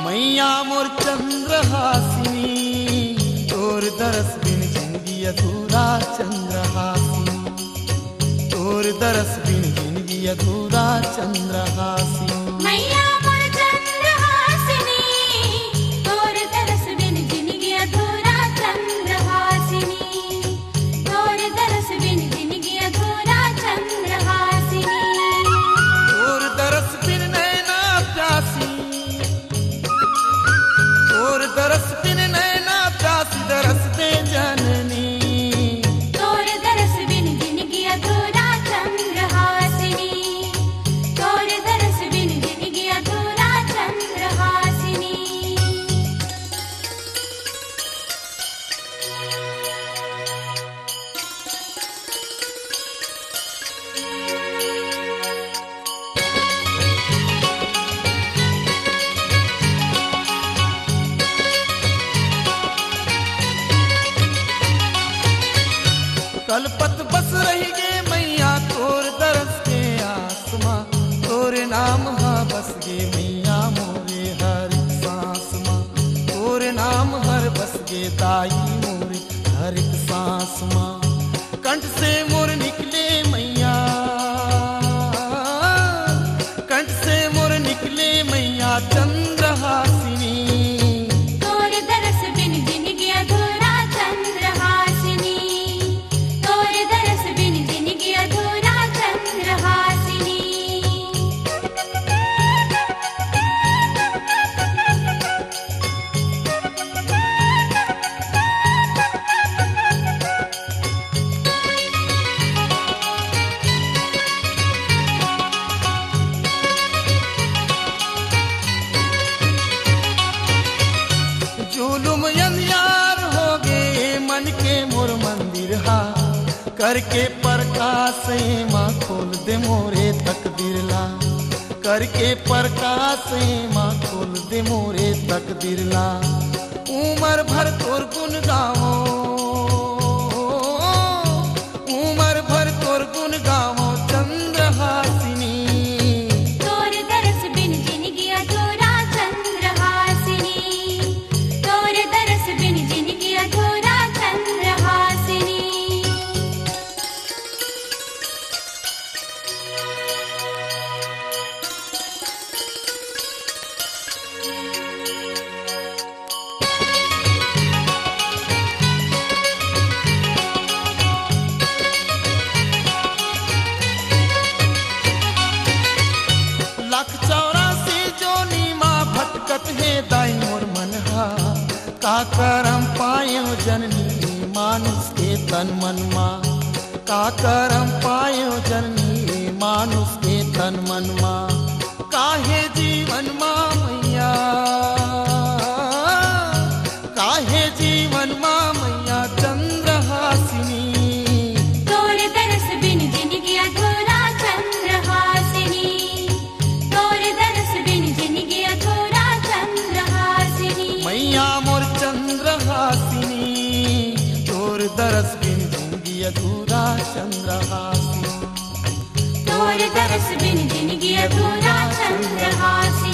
मैया मोर चंद्रहासिनी, तोर दरस बिन जिंदगी अधूरा चंद्रहासिनी, तोर दरस बिन जिंदगी अधूरा चंद्रहासिनी। मैया मोर चंद्रहासिनी, तोर दरस बिन जिंदगी अधूरा चंद्रहासिनी, तोर दरस बिन जिंदगी अधूरा चंद्रहासिनी। तोर दरस बिन नैना प्यासी, तोर दरस बिन नैना प्यासी, दरस दे जननी। तोर दरस बिन जिंदगी अधूरा चंद्रहासिनी, तोर दरस बिन जिंदगी अधूरा चंद्रहासिनी। कलपत बस रही गे मैया तोर दरस के आसमां, तोरे नाम हा बस गे मैया मोरे हर एक सांस मां, तोरे नाम हर बस गे दाई मोरे हर एक सांस मां। कंठ से मोर निकले मैया, कंठ से मोर निकले मैया चंद्रहासिनी। तोर दरस बिन जिंदगी अधूरा चंद्रहासिनी, तोर दरस बिन जिंदगी अधूरा चंद्रहासिनी। जुलुम अंधियार हो गए मन के मोर मंदिर हा, करके प्रकाश माँ खोल दे मोरे तकदीर ला, करके प्रकाश माँ खोल दे मोरे तकदीर ला। उमर भर तोर गुण गावो, उमर भर तोर गुण गावो चंद्रहासिनी। तोर दरस बिन जिंदगी अधूरा चंद्रहासिनी, तोर दरस बिन जिंदगी अधूरा चंद्रहासिनी। लाख 84 जोनी माँ भटकत है दाई मोर मन हा, का करम पायो जननी मानुष के तन मन माँ, का करम पायो जननी मानुष के तन मन माँ। काहे जीवन माँ मैया, काहे जीवन माँ मैया चंद्रहासिनी। तोर दरस बिन जिंदगी अधूरा चंद्रहासिनी, तोर दरस बिन जिंदगी अधूरा चंद्रहासिनी। मैया मोर चंद्रहासिनी, तोर दरस बिन जिंदगी अधूरा चंद्रहासिनी, तोर दरस बिन जिंदगी अधूरा चंद्रहासिनी।